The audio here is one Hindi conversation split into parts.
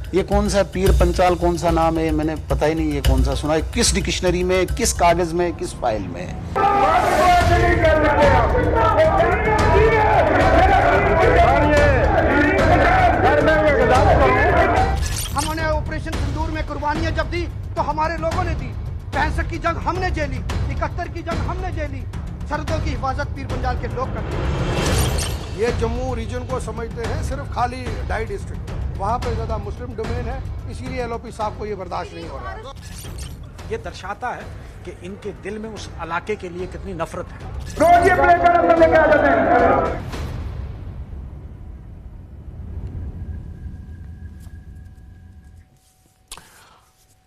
ये कौन सा पीर पंचाल, कौन सा नाम है, मैंने पता ही नहीं ये कौन सा सुना है, किस डिक्शनरी में, किस कागज में, किस फाइल में। हमने ऑपरेशन सिंदूर में कुर्बानियां जब दी तो हमारे लोगों ने दी। 65 की जंग हमने झेली, 71 की जंग हमने झेली। सरहदों की हिफाजत पीर पंजाल के लोग करते हैं। ये जम्मू रीजन को समझते हैं सिर्फ खाली डाई डिस्ट्रिक्ट, वहाँ पे ज़्यादा मुस्लिम डोमेन है, इसीलिए एलओपी साहब को ये बर्दाश्त नहीं हो रहा है। ये दर्शाता है कि इनके दिल में उस इलाके के लिए कितनी नफरत है। रोज ये प्ले कर लेके आ जाते हैं।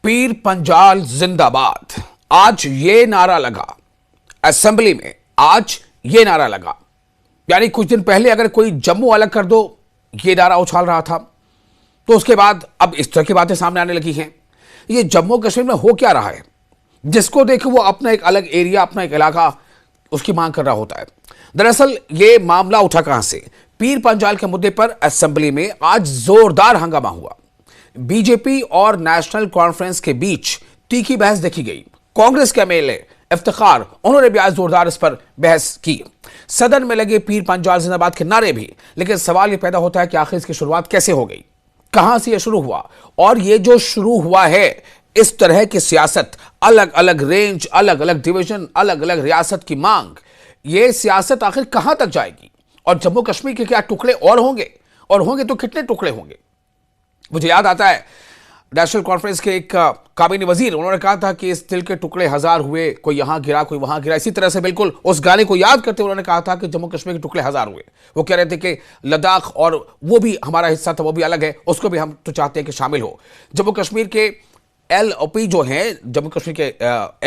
पीर पंजाल जिंदाबाद, आज ये नारा लगा असेंबली में, आज ये नारा लगा। यानी कुछ दिन पहले अगर कोई जम्मू अलग कर दो ये नारा उछाल रहा था, तो उसके बाद अब इस तरह की बातें सामने आने लगी हैं। ये जम्मू कश्मीर में हो क्या रहा है, जिसको देखे वो अपना एक अलग एरिया, अपना एक इलाका उसकी मांग कर रहा होता है। दरअसल ये मामला उठा कहां से? पीर पंजाल के मुद्दे पर असेंबली में आज जोरदार हंगामा हुआ। बीजेपी और नेशनल कॉन्फ्रेंस के बीच तीखी बहस देखी गई। कांग्रेस के एमएलए इफ्तिखार, उन्होंने भी आज जोरदार इस पर बहस की। सदन में लगे पीर पंजाल जिंदाबाद के नारे भी। लेकिन सवाल यह पैदा होता है कि आखिर इसकी शुरुआत कैसे हो गई, कहां से यह शुरू हुआ? और यह जो शुरू हुआ है इस तरह की सियासत, अलग अलग रेंज, अलग अलग डिवीजन, अलग अलग रियासत की मांग, यह सियासत आखिर कहां तक जाएगी? और जम्मू कश्मीर के क्या टुकड़े और होंगे, और होंगे तो कितने टुकड़े होंगे? मुझे याद आता है नेशनल कॉन्फ्रेंस के एक काबीनी वजीर, उन्होंने कहा था कि इस दिल के टुकड़े हजार हुए, कोई यहां गिरा कोई वहां गिरा। इसी तरह से बिल्कुल उस गाने को याद करते उन्होंने कहा था कि जम्मू कश्मीर के टुकड़े हजार हुए। वो कह रहे थे कि लद्दाख और वो भी हमारा हिस्सा था, वो भी अलग है, उसको भी हम तो चाहते हैं कि शामिल हो। जम्मू कश्मीर के एलओपी जो हैं, जम्मू कश्मीर के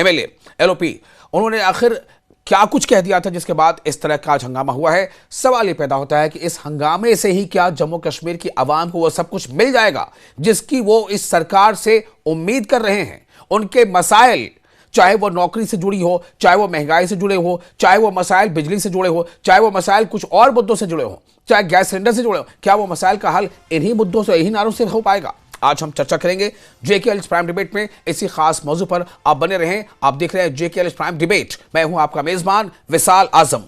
एमएलए एलओपी, उन्होंने आखिर क्या कुछ कह दिया था जिसके बाद इस तरह का आज हंगामा हुआ है? सवाल यह पैदा होता है कि इस हंगामे से ही क्या जम्मू कश्मीर की आवाम को वो सब कुछ मिल जाएगा जिसकी वो इस सरकार से उम्मीद कर रहे हैं? उनके मसाइल, चाहे वो नौकरी से जुड़ी हो, चाहे वो महंगाई से जुड़े हो, चाहे वो मसाइल बिजली से जुड़े हो, चाहे वो मसाइल कुछ और मुद्दों से जुड़े हो, चाहे गैस सिलेंडर से जुड़े हो, क्या वो मसाइल का हल इन्हीं मुद्दों से, इन्हीं नारों से हो पाएगा? आज हम चर्चा करेंगे जेकेएल प्राइम डिबेट में इसी खास मौजू पर। आप बने रहें, आप देख रहे हैं जेकेएल प्राइम डिबेट। मैं हूं आपका मेजबान विशाल आजम।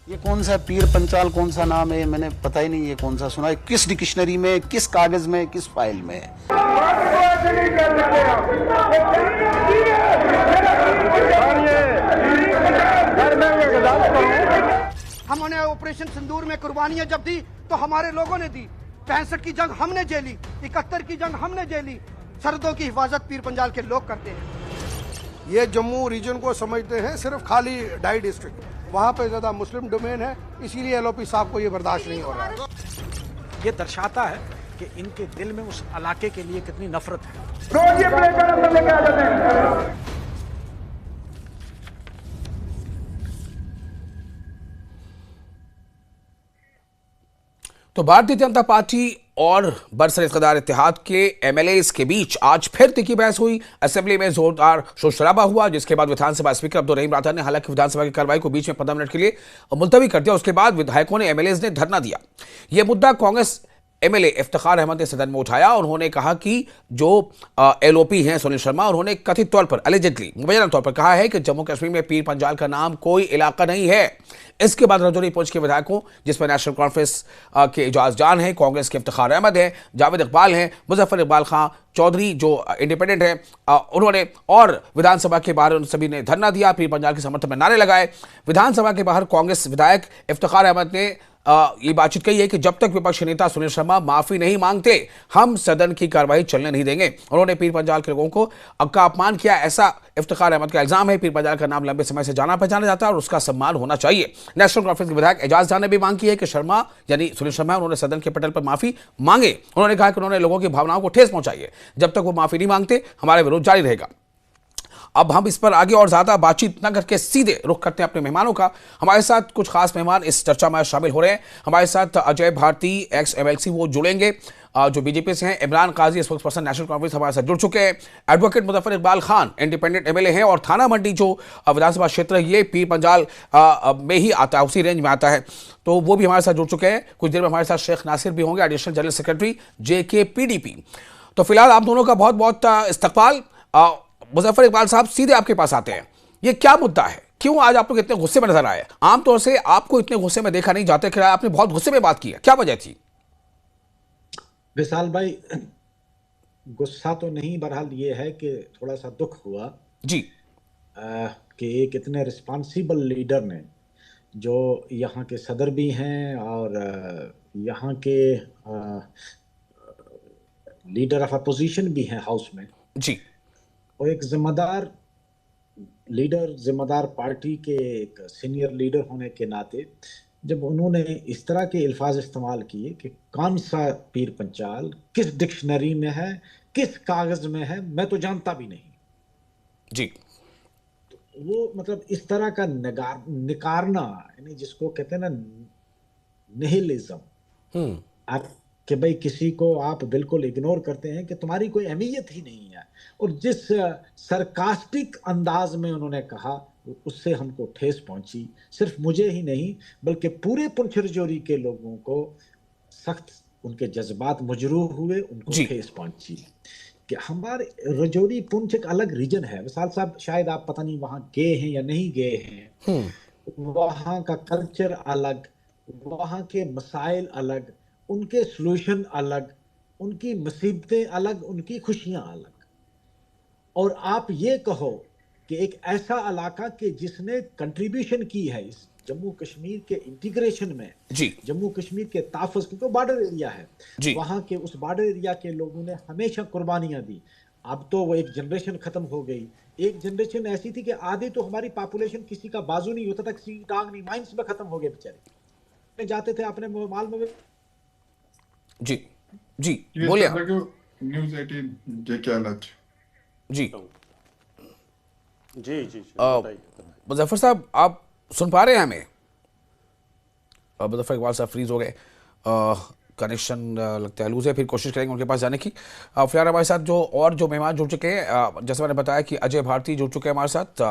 ये कौन सा पीर पंचाल, कौन सा नाम है, मैंने पता ही नहीं ये कौन सा सुना है, किस डिक्शनरी में, किस कागज में, किस फाइल में। हमने ऑपरेशन सिंदूर में कुर्बानियां जब दी तो हमारे लोगों ने दी। 65 की जंग हमने झेली, 71 की जंग हमने झेली। सरहदों की हिफाजत पीर पंजाल के लोग करते हैं। ये जम्मू रीजन को समझते हैं सिर्फ खाली डाई डिस्ट्रिक्ट, वहाँ पे ज़्यादा मुस्लिम डोमेन है, इसीलिए एलओपी साहब को ये बर्दाश्त नहीं हो रहा है। ये दर्शाता है कि इनके दिल में उस इलाके के लिए कितनी नफरत है। रोज ये प्ले कर लेके आ जाते हैं। तो भारतीय जनता पार्टी और बरसर इक़्तिदार इत्तेहाद के एमएलएस के बीच आज फिर तीखी बहस हुई। असेंबली में जोरदार शोर शराबा हुआ, जिसके बाद विधानसभा स्पीकर अब्दुल रहीम राठौर ने हालांकि विधानसभा की कार्रवाई को बीच में 15 मिनट के लिए मुलतवी कर दिया। उसके बाद विधायकों ने, एमएलएस ने धरना दिया। यह मुद्दा कांग्रेस एमएलए इफ्तिखार अहमद ने सदन में उठाया। उन्होंने कहा कि जो एलओपी हैं सुनील शर्मा, उन्होंने कथित तौर पर, एलिजिडली, मुबैना तौर पर कहा है कि जम्मू कश्मीर में पीर पंजाल का नाम कोई इलाका नहीं है। इसके बाद रजौरी पहुंच के विधायकों, जिसमें नेशनल कॉन्फ्रेंस के एजाज जान हैं, कांग्रेस के इफ्तिखार अहमद हैं, जावेद इकबाल हैं, मुजफ्फर इकबाल खां चौधरी जो इंडिपेंडेंट हैं, उन्होंने, और विधानसभा के बाहर उन सभी ने धरना दिया, पीर पंजाल के समर्थन में नारे लगाए। विधानसभा के बाहर कांग्रेस विधायक इफ्तिखार अहमद ने ये बातचीत कही है कि जब तक विपक्षी नेता सुनील शर्मा माफी नहीं मांगते हम सदन की कार्रवाई चलने नहीं देंगे। उन्होंने पीर पंजाल के लोगों को का अपमान किया, ऐसा इफ्तिखार अहमद का इल्जाम है। पीर पंजाल का नाम लंबे समय से जाना पहचाना जाता है और उसका सम्मान होना चाहिए। नेशनल कॉन्फ्रेंस के विधायक एजाज जान ने भी मांग की है कि शर्मा, यानी सुनील शर्मा, उन्होंने सदन के पटल पर माफी मांगे। उन्होंने कहा कि उन्होंने लोगों की भावनाओं को ठेस पहुंचाई है, जब तक वो माफी नहीं मांगते हमारा विरोध जारी रहेगा। अब हम इस पर आगे और ज्यादा बातचीत न करके सीधे रुख करते हैं अपने मेहमानों का। हमारे साथ कुछ खास मेहमान इस चर्चा में शामिल हो रहे हैं। हमारे साथ अजय भारती, एक्स एमएलसी, वो जुड़ेंगे जो बीजेपी से हैं। इमरान काजी, स्पोक्स पर्सन नेशनल कांग्रेस, हमारे साथ जुड़ चुके हैं। Advocate Muzaffar Iqbal Khan, independent MLA हैं और थाना मंडी जो विधानसभा क्षेत्र है ये पीर पंजाल में ही आता है, उसी रेंज में आता है, तो वो भी हमारे साथ जुड़ चुके हैं। कुछ देर में हमारे साथ शेख नासिर भी होंगे, एडिशनल जनरल सेक्रेटरी जेके पीडीपी। तो फिलहाल आप दोनों का बहुत बहुत इस्तकबाल। मुजफ्फर इकबाल साहब, सीधे आपके पास आते हैं, ये क्या मुद्दा है, क्यों आज आप लोग इतने गुस्से में नजर आए? आमतौर से आपको इतने गुस्से में देखा नहीं जाते, कि आपने बहुत गुस्से में बात की है, क्या वजह थी? विशाल भाई, गुस्सा तो नहीं, बहरहाल ये है कि थोड़ा सा दुख हुआ जी। कि एक इतने रिस्पॉन्सिबल लीडर ने, जो यहाँ के सदर भी हैं और यहाँ के लीडर ऑफ अपोजिशन भी हैं हाउस में, जी। और एक जिम्मेदार लीडर, जिम्मेदार पार्टी के एक सीनियर लीडर होने के नाते, जब उन्होंने इस तरह के अल्फाज इस्तेमाल किए कि कौन सा पीर पंचाल किस डिक्शनरी में है, किस कागज में है, मैं तो जानता भी नहीं जी। वो मतलब इस तरह का निकारना, यानी जिसको कहते हैं ना निहिलिज्म, आप कि भाई किसी को आप बिल्कुल इग्नोर करते हैं कि तुम्हारी कोई अहमियत ही नहीं है, और जिस सरकास्टिक अंदाज में उन्होंने कहा, उससे हमको ठेस पहुंची। सिर्फ मुझे ही नहीं बल्कि पूरे पुंछ रजौरी के लोगों को सख्त, उनके जज्बात मजरूह हुए, उनको ठेस पहुंची कि हमारे रजौरी पुंछ एक अलग रीजन है। विशाल साहब, शायद आप पता नहीं वहां गए हैं या नहीं गए हैं, वहां का कल्चर अलग, वहां के मसाइल अलग, उनके सॉल्यूशन अलग, उनकी मुसीबतें अलग, उनकी खुशियां अलग। और आप ये कहो कि एक ऐसा इलाका कि जिसने कंट्रीब्यूशन की है इस जम्मू कश्मीर के इंटीग्रेशन में, जम्मू कश्मीर के ताफुज़, क्योंकि बॉर्डर एरिया है, वहां के उस बॉर्डर एरिया के लोगों ने हमेशा कुर्बानियां दी। अब तो वो एक जनरेशन खत्म हो गई। एक जनरेशन ऐसी थी कि आधी तो हमारी पॉपुलेशन किसी का बाजू नहीं होता था, किसी की टांग नहीं, माइंस में खत्म हो गए बेचारे, जाते थे अपने माल में। जी जी, बोलिए। News 18 JK alert. जी जी जी, मुजफ्फर साहब, आप सुन पा रहे हैं हमें? मुजफ्फर इकबाल साहब फ्रीज हो गए, कनेक्शन लगता है लूज है, फिर कोशिश करेंगे उनके पास जाने की। फिलहाल हमारे साथ जो मेहमान जुड़ चुके हैं, जैसे मैंने बताया कि अजय भारती जुड़ चुके हैं हमारे साथ,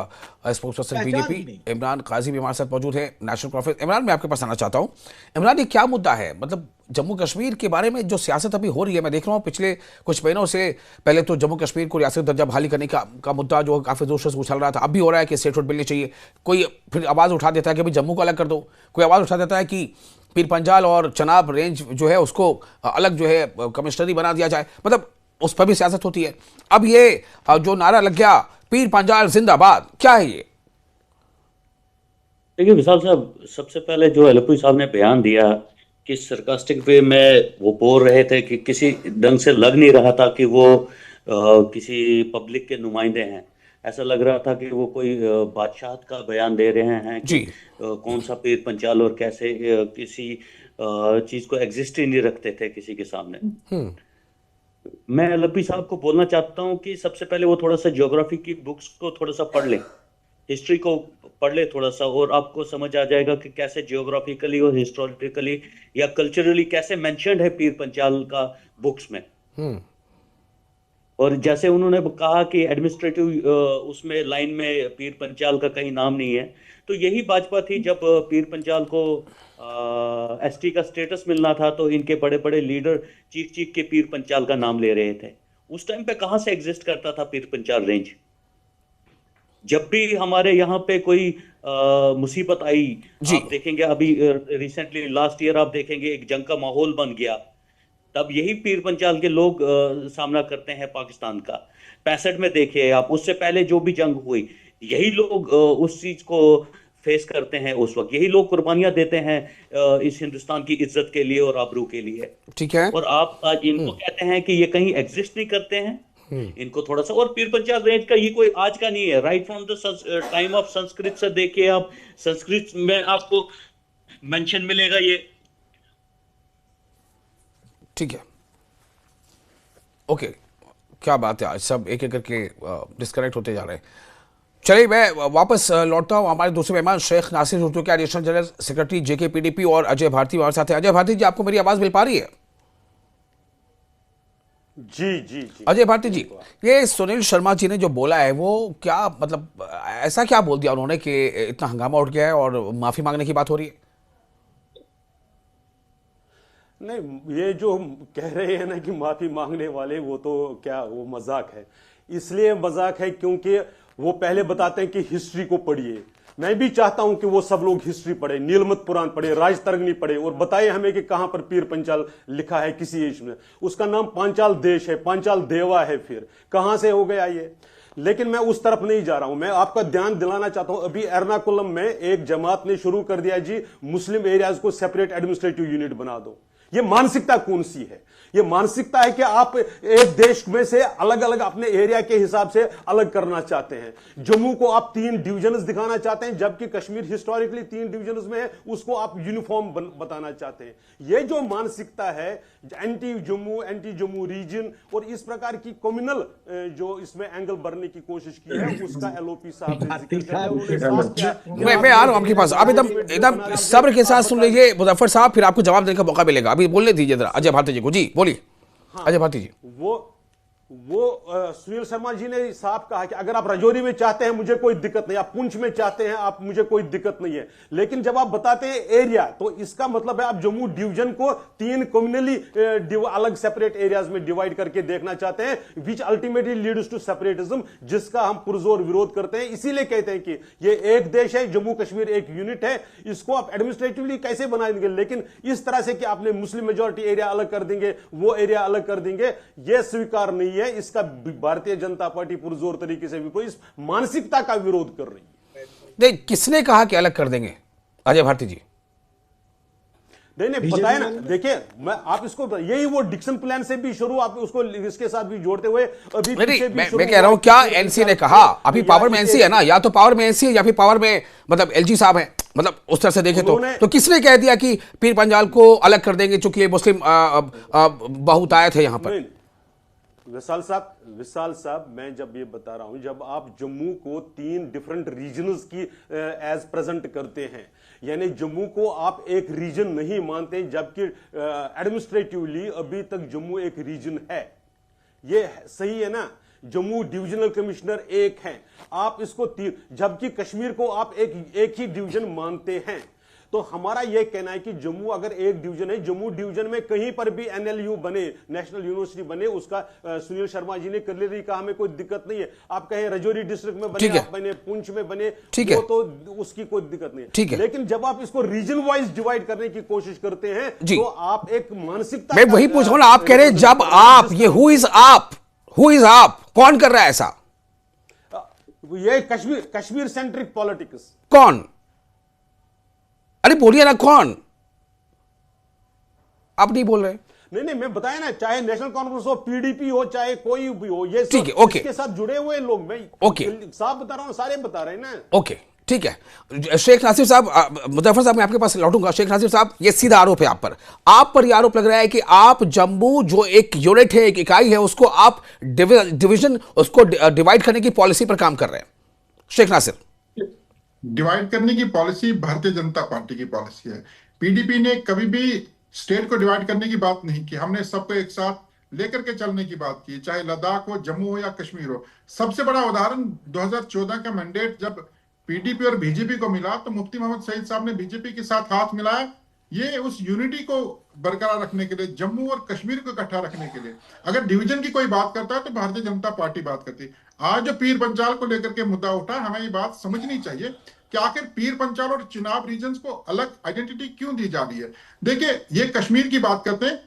स्पोक्स पर्सन बीजेपी। इमरान काजी भी हमारे साथ मौजूद है, नेशनल कॉन्फ्रेंस। इमरान, मैं आपके पास आना चाहता हूँ। इमरान, ये क्या मुद्दा है? मतलब जम्मू कश्मीर के बारे में जो सियासत अभी हो रही है, मैं देख रहा हूँ पिछले कुछ महीनों से, पहले तो जम्मू कश्मीर को रियासत दर्जा बहाली करने का मुद्दा जो काफ़ी जोर से उछल रहा था, अब भी हो रहा है कि स्टेटहुड मिलनी चाहिए। कोई फिर आवाज़ उठा देता है कि भाई जम्मू को अलग कर दो, कोई आवाज़ उठा देता है कि पीर पंजाल और चनाब रेंज जो है उसको अलग जो है कमिश्नरी बना दिया जाए, मतलब उस पर भी सियासत होती है। अब ये जो नारा लग गया पीर पंजाल जिंदाबाद, क्या है ये? देखिए विशाल साहब, सबसे पहले जो एलओपी साहब ने बयान दिया कि सरकास्टिक वे में वो बोल रहे थे कि किसी ढंग से लग नहीं रहा था कि वो किसी पब्लिक के नुमाइंदे हैं, ऐसा लग रहा था कि वो कोई बादशाह का बयान दे रहे हैं कि कौन सा पीर पंचाल और कैसे किसी चीज को एग्जिस्ट ही नहीं रखते थे किसी के सामने। मैं एलओपी साहब को बोलना चाहता हूं कि सबसे पहले वो थोड़ा सा ज्योग्राफी की बुक्स को थोड़ा सा पढ़ लें, हिस्ट्री को पढ़ ले थोड़ा सा, और आपको समझ आ जाएगा कि कैसे जियोग्राफिकली और हिस्टोरिकली या कल्चरली कैसे मेंशन्ड है पीर पंचाल का बुक्स में। और जैसे उन्होंने कहा कि एडमिनिस्ट्रेटिव उसमें लाइन में पीर पंचाल का कहीं नाम नहीं है, तो यही भाजपा थी जब पीर पंचाल को एसटी का स्टेटस मिलना था, तो इनके बड़े बड़े लीडर चीख चीख के पीर पंचाल का नाम ले रहे थे। उस टाइम पे कहां से एग्जिस्ट करता था पीर पंचाल रेंज? जब भी हमारे यहाँ पे कोई मुसीबत आई, आप देखेंगे अभी रिसेंटली लास्ट ईयर आप देखेंगे एक जंग का माहौल बन गया, तब यही पीर पंचाल के लोग सामना करते हैं पाकिस्तान का। 65 में देखिए आप, उससे पहले जो भी जंग हुई, यही लोग उस चीज को फेस करते हैं, उस वक्त यही लोग कुर्बानियां देते हैं इस हिंदुस्तान की इज्जत के लिए और आबरू के लिए। ठीक है। और आप आज इनको कहते हैं कि ये कहीं एग्जिस्ट नहीं करते हैं, इनको थोड़ा सा। और पीर पंचाल रेंज का ये कोई आज का नहीं है, right from the time of Sanskrit से देखिए आप, संस्कृत में आपको मेंशन मिलेगा ये। ठीक है, ओके, क्या बात है, आज सब एक एक करके डिस्कनेक्ट होते जा रहे हैं। चलिए मैं वापस लौटता हूँ। हमारे दूसरे मेहमान शेख नासिर जुर्जो के एडिशनल जनरल सेक्रेटरी जेके पीडीपी, और अजय भारती हमारे साथ हैं। अजय भारती जी, आपको मेरी आवाज मिल पा रही है? जी जी जी। अजय भारती जी, ये सुनील शर्मा जी ने जो बोला है वो क्या, मतलब ऐसा क्या बोल दिया उन्होंने कि इतना हंगामा उठ गया है और माफी मांगने की बात हो रही है? नहीं, ये जो कह रहे हैं ना कि माफी मांगने वाले, वो तो क्या, वो मजाक है। इसलिए मजाक है क्योंकि वो पहले बताते हैं कि हिस्ट्री को पढ़िए। मैं भी चाहता हूं कि वो सब लोग हिस्ट्री पढ़े, नीलमत पुराण पढ़े, राजतरंगिणी पढ़े और बताए हमें कि कहां पर पीर पंचाल लिखा है किसी एश में। उसका नाम पांचाल देश है, पांचाल देवा है, फिर कहां से हो गया ये। लेकिन मैं उस तरफ नहीं जा रहा हूं। मैं आपका ध्यान दिलाना चाहता हूं, अभी एर्नाकुलम में एक जमात ने शुरू कर दिया जी, मुस्लिम एरियाज को सेपरेट एडमिनिस्ट्रेटिव यूनिट बना दो। ये मानसिकता कौन सी है? ये मानसिकता है कि आप एक देश में से अलग अलग अपने एरिया के हिसाब से अलग करना चाहते हैं। जम्मू को आप 3 डिवीजन्स दिखाना चाहते हैं, जबकि कश्मीर हिस्टोरिकली 3 डिवीजन्स में है, उसको आप यूनिफॉर्म बताना चाहते हैं। ये जो मानसिकता है, एंटी जम्मू रीजन और इस प्रकार की कम्युनल जो इसमें एंगल भरने की कोशिश की है, उसका एलओपी साहब ने जिक्र किया। मैं आ रहा हूं आपके पास। आप एकदम सब्र के साथ सुन लीजिए मुजफ्फर साहब, फिर आपको जवाब देने का मौका मिलेगा। अभी बोलने दीजिए जरा अजय भारती जी को। जी बोलिए। हाँ, अजय भारती जी। वो सुनील शर्मा जी ने साफ कहा कि अगर आप राजौरी में चाहते हैं मुझे कोई दिक्कत नहीं, आप पुंछ में चाहते हैं आप, मुझे कोई दिक्कत नहीं है। लेकिन जब आप बताते हैं एरिया, तो इसका मतलब है आप जम्मू डिवीजन को 3 कम्युनली अलग सेपरेट एरियाज में डिवाइड करके देखना चाहते हैं, which ultimately leads to separatism, जिसका हम पुरजोर विरोध करते हैं। इसीलिए कहते हैं कि ये एक देश है, जम्मू कश्मीर एक यूनिट है, इसको आप एडमिनिस्ट्रेटिवली कैसे बनाएंगे। लेकिन इस तरह से कि आपने मुस्लिम मेजोरिटी एरिया अलग कर देंगे, वो एरिया अलग कर देंगे, यह स्वीकार नहीं है। इसका भारतीय जनता पार्टी पुरजोर तरीके से भी इस मानसिकता का विरोध कर रही है। नहीं, किसने कहा कि अलग कर देंगे अजय भारती जी? नहीं बताया ना। देखिए, मैं आप इसको यही वो डिक्सन प्लान से भी शुरू, आप उसको इसके साथ भी जोड़ते हुए अभी मैं कह रहा हूं, क्या एनसी ने कहा? अभी पावर में एनसी है ना, या तो पावर में एनसी है या फिर पावर में मतलब एलजी साहब हैं। मतलब उस तरह से देखें तो किसने कह दिया कि पीर पंजाल को अलग कर देंगे चूंकि मुस्लिम बहुतायत है यहां पर? विशाल साहब, मैं जब ये बता रहा हूं, जब आप जम्मू को 3 डिफरेंट रीजन्स की एज प्रेजेंट करते हैं, यानी जम्मू को आप एक रीजन नहीं मानते, जबकि एडमिनिस्ट्रेटिवली अभी तक जम्मू एक रीजन है। ये सही है ना? जम्मू डिविजनल कमिश्नर एक हैं, आप इसको जबकि कश्मीर को आप एक ही डिवीजन मानते हैं। तो हमारा यह कहना है कि जम्मू अगर एक डिवीजन है, जम्मू डिवीजन में कहीं पर भी एनएलयू बने, नेशनल यूनिवर्सिटी बने, उसका सुनील शर्मा जी ने क्लियरली कहा हमें कोई दिक्कत नहीं है। आप कहें राजौरी डिस्ट्रिक्ट में बने, आप बने पुंछ में बने, वो तो उसकी कोई दिक्कत नहीं है। लेकिन जब आप इसको रीजन वाइज डिवाइड करने की कोशिश करते हैं तो आप एक मानसिकता, मैं वही पूछ रहा हूं ना, आप कह रहे हैं जब आप ये हु इज आप कौन कर रहा है ऐसा? ये कश्मीर सेंट्रिक पॉलिटिक्स। कौन? अरे बोलिए ना, कौन? आप नहीं बोल रहे। नहीं, मैं बताया ना, चाहे नेशनल कॉन्फ्रेंस हो, पीडीपी हो, चाहे कोई भी हो, ये ठीक है, ओके, इसके साथ जुड़े हुए लोग, मैं ओके साफ बता रहा हूं, सारे बता रहे हैं ना। ओके, ठीक है। शेख नासिर साहब, मुजफ्फर साहब, मैं आपके पास लौटूंगा। शेख नासिर साहब, ये सीधा आरोप है आप पर यह आरोप लग रहा है कि आप जम्मू जो एक यूनिट है, एक इकाई है, उसको आप डिवीजन, उसको डिवाइड करने की पॉलिसी पर काम कर रहे हैं। शेख नासिर, डिवाइड करने की पॉलिसी भारतीय जनता पार्टी की पॉलिसी है। पीडीपी ने कभी भी स्टेट को डिवाइड करने की बात नहीं की। हमने सबको एक साथ लेकर के चलने की बात की, चाहे लद्दाख हो, जम्मू हो या कश्मीर हो। सबसे बड़ा उदाहरण 2014 का मैंडेट जब पीडीपी और बीजेपी को मिला, तो मुफ्ती मोहम्मद सईद साहब ने बीजेपी के साथ हाथ मिलाया, ये उस यूनिटी को बरकरार रखने के लिए, जम्मू और कश्मीर को इकट्ठा रखने के लिए। अगर डिवीजन की कोई बात करता है तो भारतीय जनता पार्टी बात करती है। आज जो पीर पंचाल को लेकर के मुद्दा उठा, हमें ये बात समझनी चाहिए कि आखिर पीर पंचाल और चिनाब रीजन्स को अलग आइडेंटिटी क्यों दी जा रही है। देखिए, ये कश्मीर की बात करते हैं,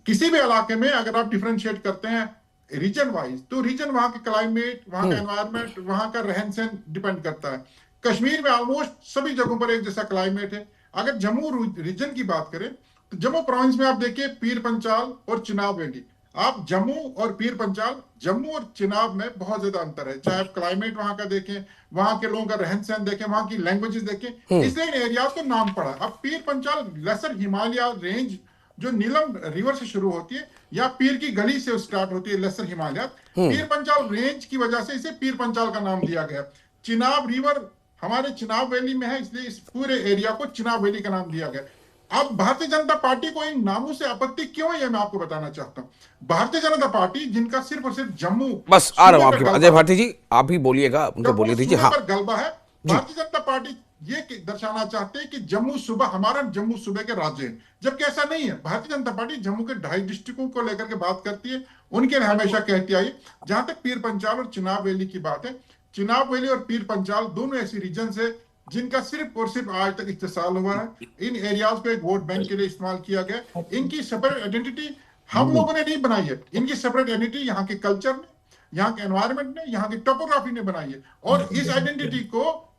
किसी भी इलाके में अगर आप डिफरेंशिएट करते हैं रीजन वाइज, तो रीजन वहां के क्लाइमेट, वहां का एनवायरमेंट, वहां का रहन सहन डिपेंड करता है। कश्मीर में ऑलमोस्ट सभी जगहों पर एक जैसा क्लाइमेट है। अगर जम्मू रीजन की बात करें तो जम्मू प्रोविंस में आप देखिए पीर पंचाल और चिनाब वैली, आप जम्मू और पीर पंचाल, जम्मू और चिनाब में बहुत ज्यादा अंतर है। चाहे आप क्लाइमेट वहां का देखें, वहां के लोगों का रहन सहन देखें, वहां की लैंग्वेजेस देखें, इसलिए इन एरियाज को नाम पड़ा। अब पीर पंचाल लेसर हिमालय रेंज जो नीलम रिवर से शुरू होती है या पीर की गली से स्टार्ट होती है, लेसर हिमालय, पीर पंचाल रेंज की वजह से इसे पीर पंचाल का नाम दिया गया। चिनाब रिवर हमारे चिनाब वैली में है, इसलिए इस पूरे एरिया को चिनाब वैली का नाम दिया गया। अब भारतीय जनता पार्टी को इन नामों से आपत्ति क्यों है, मैं आपको बताना चाहता हूं। भारतीय जनता पार्टी जिनका सिर्फ और सिर्फ जम्मू, बस आ रहा हूं आपके पास, अजय भारती जी आप भी बोलिएगा, उनको बोलिए दीजिए। हाँ, गलबा है। भारतीय जनता पार्टी ये दर्शाना चाहते हैं कि जम्मू सूबा हमारा जम्मू सूबे के राज्य है, जबकि ऐसा नहीं है। भारतीय जनता पार्टी जम्मू के 2.5 डिस्ट्रिक्टों को लेकर के बात करती है, उनके लिए हमेशा कहती आई। जहां तक पीर पंचाल और चिनाब वैली की बात है, चिनाब वैली और पीर पंचाल दोनों ऐसी रीजन है जिनका सिर्फ और सिर्फ आज तक इस्तेसाल हुआ है। इन एरियाज को एक वोट बैंक के लिए इस्तेमाल किया गया। इनकी सेपरेट आइडेंटिटी हम लोगों ने नहीं बनाई है, इनकी सेपरेट आइडेंटिटी यहाँ के कल्चर ने, यहाँ के एनवायरमेंट ने, यहाँ की टोपोग्राफी ने बनाई है। और इस आइडेंटिटी को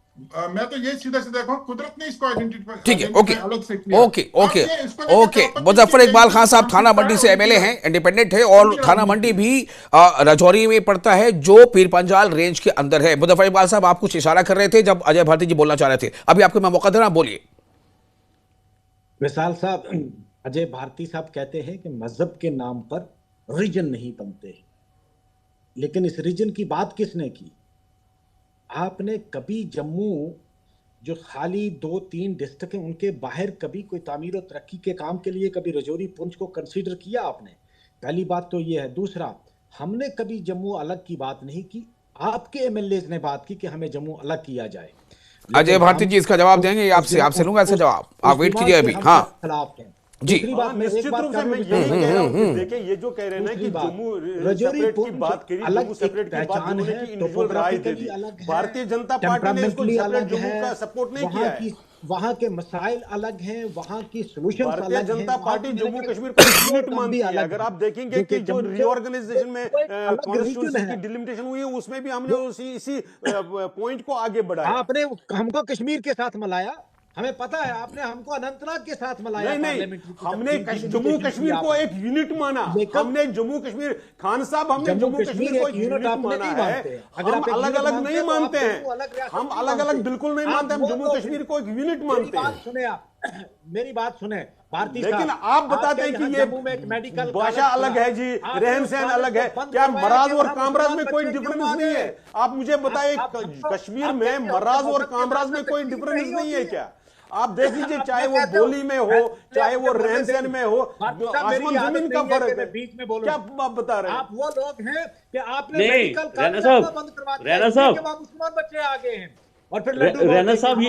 मैं तो ये सीधा सीधा कहूं, कुदरत ने इसको आइडेंटिटी ठीक है। Okay okay okay okay Muzaffar Iqbal Khan साहब थाना मंडी से एमएलए हैं, इंडिपेंडेंट है, और थाना मंडी भी राजौरी में पड़ता है जो पीर पंजाल रेंज के अंदर है। मुजफ्फर इकबाल साहब आप कुछ इशारा कर रहे थे जब अजय भारती जी बोलना चाह रहे थे, अभी आपको मैं मौका दे रहा हूं, बोलिए। विशाल साहब, अजय भारती साहब कहते हैं कि मजहब के नाम पर रीजन नहीं बनते, लेकिन इस रीजन की बात किसने की? आपने कभी जम्मू जो खाली 2-3 डिस्ट्रिक्ट हैं उनके बाहर कभी कोई तामीर और तरक्की के काम के लिए कभी रजौरी पुंछ को कंसीडर किया आपने? पहली बात तो ये है। दूसरा, हमने कभी जम्मू अलग की बात नहीं की, आपके एमएलए ने बात की कि हमें जम्मू अलग किया जाए। अजय भारती जी इसका जवाब देंगे, आपसे लूंगा इसका जवाब, आप वेट कीजिए अभी। हाँ खिलाफ है जी, निश्चित रूप से मैं यही कह रहा हूं। देखिए ये जो कह रहे हैं ना कि जम्मू सेपरेट की बात करी, जम्मू सेपरेट की बात उन्होंने की, इंडिविजुअल राय दे दी। भारतीय जनता पार्टी ने इसको सेपरेट जम्मू का सपोर्ट नहीं किया है। वहाँ के मसाइल अलग हैं, वहाँ की सॉल्यूशंस अलग हैं। भारतीय जनता पार्टी जम्मू कश्मीर को यूनिट मानती है। अगर आप देखेंगे कि जो रीऑर्गेनाइजेशन में कॉन्स्टिट्यूंसी की डिलिमिटेशन हुई है उसमें भी हमने इसी पॉइंट को आगे बढ़ाया। आपने हमको कश्मीर के साथ मिलाया, हमें पता है, आपने हमको अनंतनाग के साथ मिलाया। नहीं, हमने जम्मू कश्मीर को एक यूनिट माना। हमने जम्मू कश्मीर, खान साहब, हमने जम्मू कश्मीर को एक यूनिट माना है। हम अलग अलग नहीं मानते हैं, हम अलग अलग बिल्कुल नहीं मानते, हम जम्मू कश्मीर को एक यूनिट मानते हैं। सुने आप, मेरी बात सुने भारती, लेकिन आप बताते हैं कि ये मेडिकल भाषा अलग है जी, रहन सहन अलग है। क्या मराज और कामराज में कोई डिफरेंस नहीं है? आप मुझे बताइए, कश्मीर में मराज और कामराज में कोई डिफरेंस नहीं है क्या? आप देख लीजिए, चाहे वो बोली में हो, चाहे वो रहन सहन में हो, आसमान जमीन का फर्क है। बीच में बोलो, क्या आप बता रहे हैं? आप वो लोग हैं कि आपने नहीं, रैना साहब मुसलमान बच्चे आ गए हैं, और फिर रैना साहब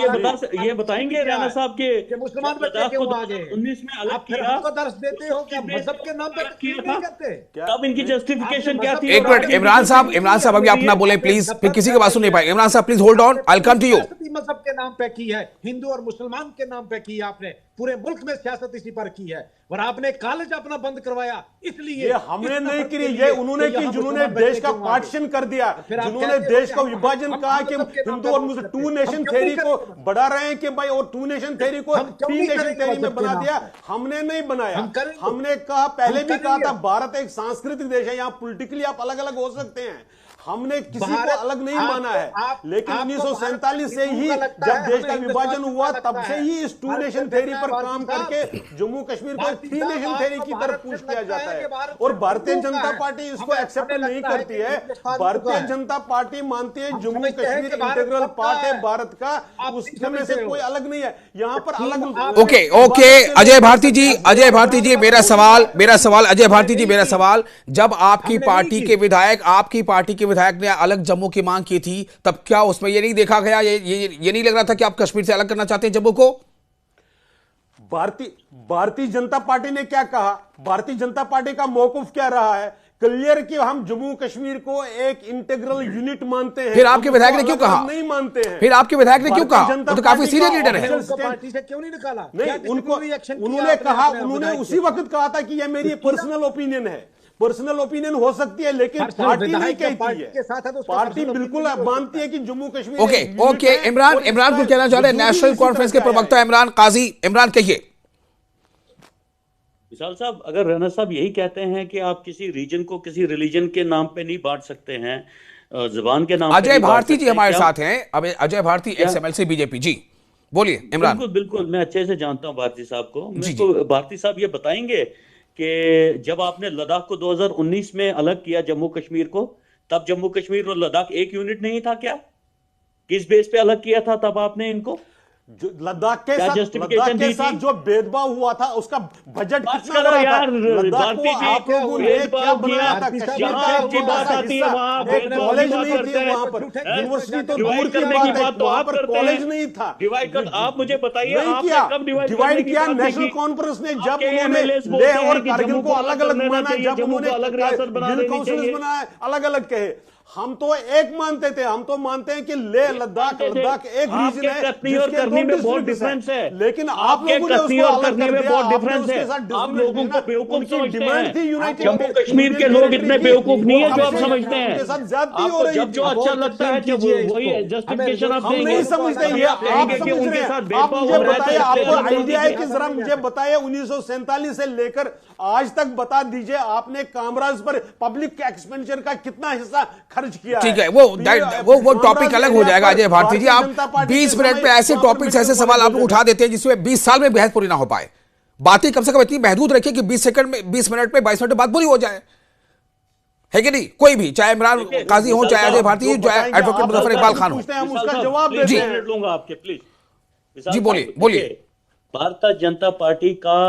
ये बताएंगे रैना साहब के मुसलमान बच्चे क्यों आ गए? 19 में अलग किया, आपको दर्श देते हो कि मजहब के नाम पर नहीं करते? तब इनकी जस्टिफिकेशन क्या थी? एक मिनट इमरान साहब अभी आप ना बोले प्लीज, फिर किसी की बात सुन नहीं पाए। इमरान साहब please hold on, I will come to you. मजहब के नाम पे की है, हिंदू और मुसलमान के नाम पे की है, आपने पूरे मुल्क में सियासत इसी पर की है, और आपने कॉलेज अपना बंद करवाया। इसलिए ये हमने नहीं की, ये उन्होंने की जिन्होंने देश का पार्टीशन कर दिया, जिन्होंने देश का विभाजन कहा कि हिंदू और मुस्लिम 2 नेशन थ्योरी को बढ़ा रहे हैं कि भाई, और 2 नेशन थ्योरी को 3 नेशन थ्योरी में बना दिया। हमने नहीं बनाया, हमने कहा, पहले भी कहा था, भारत एक सांस्कृतिक देश है, यहाँ पॉलिटिकली आप अलग अलग हो सकते हैं। हमने किसी को अलग नहीं माना है, लेकिन 1947 से ही जब देश का विभाजन हुआ तब से ही इस 2 नेशन थ्योरी पर काम करके जम्मू कश्मीर को 3 नेशन थ्योरी की तरफ पुश किया जाता है, और भारतीय जनता पार्टी इसको एक्सेप्ट नहीं करती है। भारतीय जनता पार्टी मानती है जम्मू कश्मीर इंटीग्रल पार्ट है भारत का, उसमें से कोई अलग नहीं है। यहाँ पर अलग ओके अजय भारती जी मेरा सवाल अजय भारती जी, मेरा सवाल, जब आपकी पार्टी के विधायक ने अलग जम्मू की मांग की थी, तब क्या उसमें ये नहीं देखा गया, ये नहीं लग रहा था कि आप कश्मीर से अलग करना चाहते हैं जम्मू को? भारतीय जनता पार्टी ने क्या कहा? भारतीय जनता पार्टी का मौकूफ क्या रहा है? क्लियर कि हम जम्मू कश्मीर को एक इंटीग्रल यूनिट मानते हैं। फिर आपके विधायक ने क्यों कहा? नहीं मानते हैं। फिर आपके विधायक ने क्यों कहा? वो तो काफी सीनियर लीडर है। पार्टी से क्यों नहीं निकाला? नहीं, उन्होंने कहा, उन्होंने उसी वक्त कहा था कि यह मेरी पर्सनल ओपिनियन है। पर्सनल ओपिनियन हो सकती है, लेकिन पार्टी नहीं कहती है। पार्टी बिल्कुल मानती है कि जम्मू कश्मीर। ओके इमरान कुछ कहना चाह रहे हैं, नेशनल कॉन्फ्रेंस के प्रवक्ता इमरान काजी। इमरान कहिए। विशाल साहब, अगर रैना साहब यही कहते हैं कि आप किसी रीजन को किसी रिलीजन के नाम पे नहीं बांट सकते हैं, जुबान के नाम पे। अजय भारती जी हमारे साथ हैं, अब अजय भारती XML से बीजेपी जी, बोलिए इमरान। बिल्कुल मैं अच्छे से जानता हूं भारती साहब को। मुझको भारती साहब ये बताएंगे कि जब आपने लद्दाख को 2019 में अलग किया जम्मू कश्मीर को, तब जम्मू कश्मीर और लद्दाख एक यूनिट नहीं था क्या? किस बेस पे अलग किया था तब आपने इनको? जो लद्दाख के साथ जो भेदभाव हुआ था उसका बजट कितना बड़ा था? लद्दाख को आप लोगों ने क्या बनाया था? आपकी बात आती है वहां कॉलेज नहीं थी, वहां पर यूनिवर्सिटी तो दूर की बात है, वहां पर कॉलेज नहीं था। डिवाइड कर, आप मुझे बताइए कब डिवाइड किया? नेशनल कॉन्फ्रेंस ने जब उन्होंने लेह और कारगिल को अलग अलग बनाना, जब उन्होंने हिल काउंसिल बनाया अलग अलग कहे, हम तो एक मानते थे, हम तो मानते हैं कि लेह लद्दाख एक रीजन है करने में बहुत डिफरेंस है, लेकिन आप लोगों ने उसको अलग कर दिया। बहुत डिफरेंस है, आप लोगों को बेवकूफ समझते हैं। जम्मू कश्मीर के लोग इतने बेवकूफ नहीं है जो आप समझते हैं। उनके साथ ज्यादती हो रही है, जब जो अच्छा लगता है जब वही जस्टिफिकेशन आप हम नहीं समझते। ये आप समझ रहे हैं, आप मुझे बताइए, आपको आइडिया है कि जरा मुझे बताइए 1947 से लेकर आज तक बता दीजिए आपने कामराज पर पब्लिक एक्सपेंडिचर का कितना हिस्सा खर्च किया? ठीक है, वो टॉपिक अलग हो जाएगा अजय भारती जी। आप 20 मिनट पे ऐसे टॉपिक्स, ऐसे सवाल आप लोग उठा देते हैं जिसमें 20 साल में बहस पूरी ना हो पाए। बातें कम से कम इतनी महदूद रखिए कि 20 सेकंड में, 20 मिनट में, 22 मिनट में बात पूरी हो जाए, है कि नहीं? कोई भी, चाहे इमरान काजी हो, चाहे अजय भारती, चाहे एडवोकेट मुजफ्फर इकबाल खान हो। उसका जवाब लूंगा आपके, प्लीज जी बोलिए। भारतीय जनता पार्टी का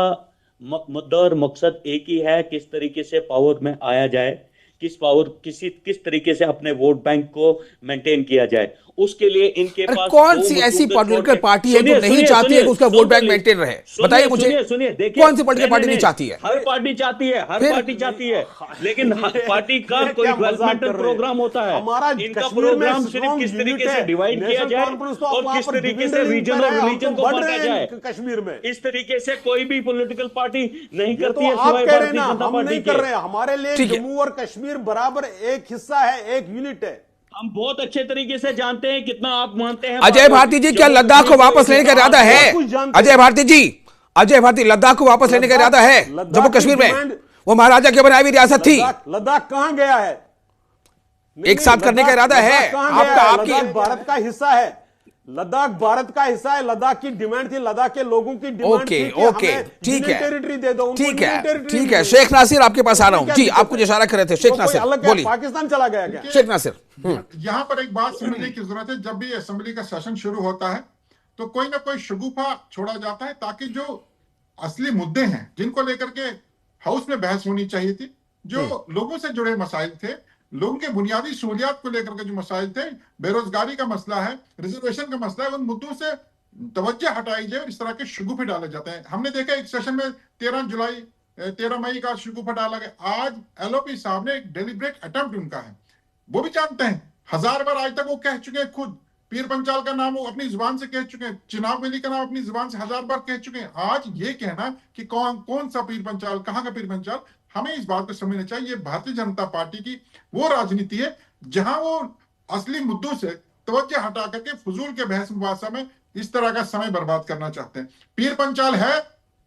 मुद्दा और मकसद एक ही है, किस तरीके से पावर में आया जाए, किस तरीके से अपने वोट बैंक को मेंटेन किया जाए। उसके लिए इनके पास कौन सी ऐसी पॉलिटिकल पार्टी है जो नहीं चाहती है कि उसका वोट बैंक मेंटेन रहे? बताइए मुझे, सुनिए, कौन सी पॉलिटिकल पार्टी नहीं चाहती है? हर पार्टी चाहती है, लेकिन पार्टी का कोई डेवलपमेंटल प्रोग्राम होता है। इनका प्रोग्राम सिर्फ किस तरीके से डिवाइड किया जाए और किस तरीके से रीजन और रिलीजन को बांटा जाए, कश्मीर में इस तरीके से कोई भी पॉलिटिकल पार्टी नहीं करती है। आप कह रहे हैं ना, हम नहीं कर रहे हैं। हमारे लिए जम्मू और कश्मीर बराबर एक हिस्सा है, एक यूनिट है। हम बहुत अच्छे तरीके से जानते हैं, कितना आप मानते हैं। अजय भारती जी, क्या लद्दाख को वापस लेने का इरादा है? अजय भारती जी, अजय भारती, लद्दाख को वापस लेने का इरादा है? जम्मू कश्मीर में वो महाराजा के बनाई हुई रियासत थी। लद्दाख कहां गया है? एक साथ करने का इरादा है आपका? भारत का हिस्सा है, लद्दाख भारत का हिस्सा है। लद्दाख की डिमांड थी, लद्दाख के लोगों की डिमांड थी कि हमें ठीक है, टेरिटरी दे दो, ठीक है। शेख नासिर आपके पास आ रहा हूं जी, आप कुछ इशारा कर रहे थे। शेख नासिर बोलिए। पाकिस्तान चला गया क्या? शेख नासिर, यहाँ पर एक बात समझने की जरूरत है। जब भी असेंबली का सेशन शुरू होता है तो कोई ना कोई शगुफा छोड़ा जाता है, ताकि जो असली मुद्दे हैं जिनको लेकर के हाउस में बहस होनी चाहिए थी, जो लोगों से जुड़े मसाइल थे, लोगों के बुनियादी सहूलियात को लेकर के जो मसाइल थे, बेरोजगारी का मसला है, रिजर्वेशन का मसला है, उन मुद्दों से तवज्जो हटाई जाए और इस तरह के शगुफे डाले जाते हैं। हमने देखा एक सेशन में 13 मई का शगुफा डाला गया। आज एलओपी साहब ने एक डेलिब्रेट अटेम्प्ट उनका है, वो भी जानते हैं, 1000 बार आज तक वो कह चुके हैं, खुद पीर पंचाल का नाम वो अपनी जुबान से कह चुके हैं, चिनाब वली का नाम अपनी जुबान से 1000 बार कह चुके हैं। आज ये कहना कि कौन सा पीर पंचाल, कहां का पीर पंचाल, हमें इस बात को समझना चाहिए। भारतीय जनता पार्टी की वो राजनीति है जहां वो असली मुद्दों से तवज्जो हटा करके फजूल के बहस मुबासा में इस तरह का समय बर्बाद करना चाहते हैं। पीर पंचाल है,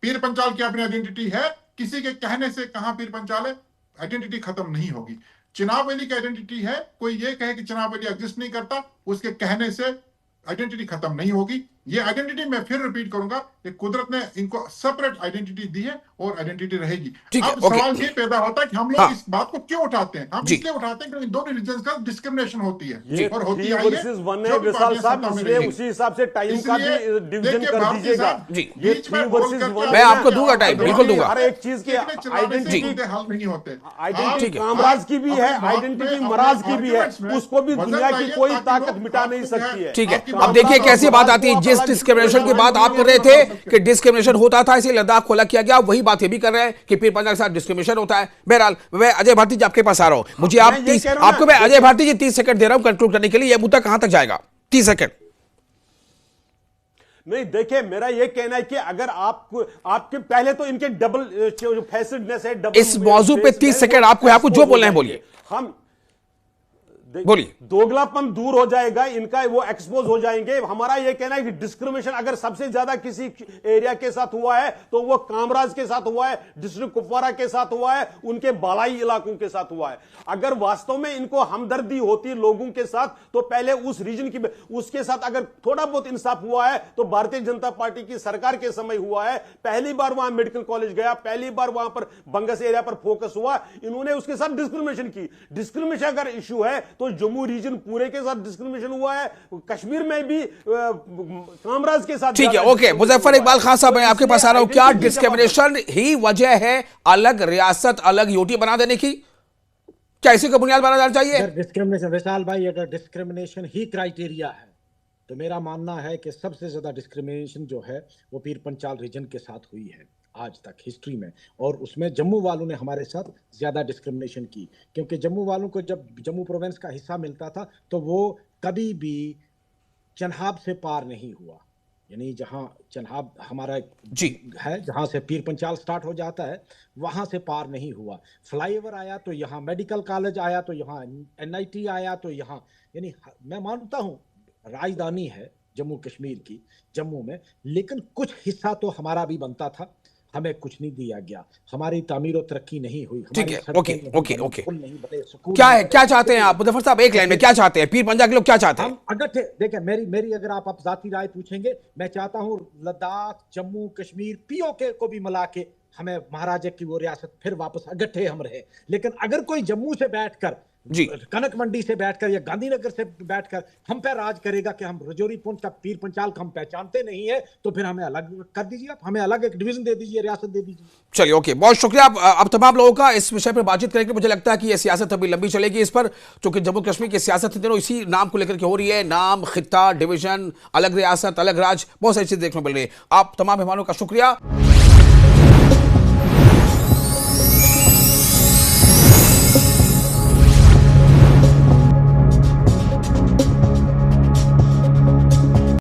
पीर पंचाल की अपनी आइडेंटिटी है, किसी के कहने से कहां पीर पंचाल है, आइडेंटिटी खत्म नहीं होगी। चिनाब वली की आइडेंटिटी है, कोई ये कहे कि चिनाब वली एग्जिस्ट नहीं करता, उसके कहने से आइडेंटिटी खत्म नहीं होगी। ये आइडेंटिटी मैं फिर रिपीट करूंगा, ये कुदरत ने इनको सेपरेट आइडेंटिटी दी है और आइडेंटिटी रहेगी। अब सवाल ये पैदा होता है कि हम लोग इस बात को क्यों उठाते हैं? हम इसलिए उठाते हैं कि इन दो रिलीजन का डिस्क्रिमिनेशन होती है और होती है। उसी हिसाब से टाइम का भी डिवीजन कर दीजिएगा। मैं आपको दूंगा टाइम, बिल्कुल दूंगा। हर एक चीज की आइडेंटिटी हल नहीं होते। आइडेंटिटी कामराज की भी है, आइडेंटिटी मराज की भी है, उसको भी दुनिया की कोई ताकत मिटा नहीं सकती है। ठीक है, अब देखिए कैसी बात आती है। जिस डिस्क्रिमिनेशन की बात आप कर रहे थे कि डिस्क्रिमिनेशन होता था इसलिए लद्दाख को अलग किया गया, वही बात ये भी कर रहे हैं कि पीर पंजाल के साथ डिस्क्रिमिनेशन होता है। बहरहाल मैं अजय भारती जी आपके पास आ रहा हूं, मुझे आपको मैं अजय भारती जी 30 सेकंड दे रहा हूं कंक्लूड करने के लिए। यह मुद्दा कहां तक जाएगा? 30 सेकंड। नहीं, देखिए मेरा यह कहना है कि अगर आपके पहले तो इनके डबल जो फैसिडनेस है, डबल इस मौजू पे 30 सेकंड आपको जो बोलना है बोलिए। हम बोलिए। दोगलापन दूर हो जाएगा, इनका वो एक्सपोज हो जाएंगे। हमारा ये कहना है कि डिस्क्रिमिनेशन अगर सबसे ज्यादा किसी एरिया के साथ हुआ है तो वो कामराज के साथ हुआ है, डिस्ट्रिक्ट कुपवारा के साथ हुआ है, उनके बालाई इलाकों के साथ हुआ है। अगर वास्तव में इनको हमदर्दी होती लोगों के साथ तो पहले उस रीजन की, उसके साथ अगर थोड़ा बहुत इंसाफ हुआ है तो भारतीय जनता पार्टी की सरकार के समय हुआ है। पहली बार वहां मेडिकल कॉलेज गया, पहली बार वहां पर बंगस एरिया पर फोकस हुआ, इन्होंने उसके साथ डिस्क्रिमिनेशन की। डिस्क्रिमिनेशन अगर इश्यू है तो जम्मू रीजन पूरे के साथ डिस्क्रिमिनेशन हुआ है, कश्मीर में भी कामराज के साथ। ठीक है, ओके। मुजफ्फर इकबाल खान साहब, मैं आपके पास आ रहा हूं। क्या डिस्क्रिमिनेशन ही वजह है अलग रियासत, अलग यूटी बना देने की? क्या इसी को बुनियाद बनाना चाहिए? डिस्क्रिमिनेशन, विशाल भाई, अगर डिस्क्रिमिनेशन ही क्राइटेरिया है तो मेरा मानना है कि सबसे ज्यादा डिस्क्रिमिनेशन जो है वो पीर पंचाल रीजन के साथ हुई है आज तक हिस्ट्री में, और उसमें जम्मू वालों ने हमारे साथ ज्यादा डिस्क्रिमिनेशन की, क्योंकि जम्मू वालों को जब जम्मू प्रोविंस का हिस्सा मिलता था तो वो कभी भी चन्हाब से पार नहीं हुआ। यानी जहां चन्हाब हमारा जी है, जहां से पीर पंचाल स्टार्ट हो जाता है, वहां से पार नहीं हुआ। फ्लाईओवर आया तो यहाँ मेडिकल कॉलेज आया, तो यहाँ NIT आया, तो यहाँ, यानी मैं मानता हूं राजधानी है जम्मू कश्मीर की जम्मू में, लेकिन कुछ हिस्सा तो हमारा भी बनता था, हमें कुछ नहीं दिया गया, हमारी तामीर और तरक्की नहीं हुई। ठीक है, ओके ओके ओके। क्या क्या है, क्या चाहते हैं आप मुजफ्फर साहब, एक लाइन में क्या चाहते हैं? पीर पंजाल के लोग क्या चाहते हैं? हम अगर देखिए, मेरी अगर आप जाती राय पूछेंगे, मैं चाहता हूं लद्दाख, जम्मू कश्मीर, POK को भी मिला के हमें महाराजा की वो रियासत फिर वापस इकट्ठे हम रहे। लेकिन अगर कोई जम्मू से बैठकर, जी, कनक मंडी से बैठकर या गांधीनगर से बैठकर हम पे राज करेगा कि हम रजौरी पुंछ का पीर पंचाल को हम पहचानते नहीं है, तो फिर हमें अलग कर दीजिए, आप हमें अलग एक डिवीजन दे दीजिए, रियासत दे दीजिए। चलिए, ओके, बहुत शुक्रिया अब तमाम लोगों का इस विषय पर बातचीत करने के। मुझे लगता है कि यह सियासत अभी लंबी चलेगी इस पर, क्योंकि जम्मू कश्मीर की सियासत इन दिनों इसी नाम को लेकर के हो रही है। नाम, खित्ता, डिवीजन, अलग रियासत, अलग राज, बहुत सारी चीजें देखने को मिल रही है। आप तमाम मेहमानों का शुक्रिया।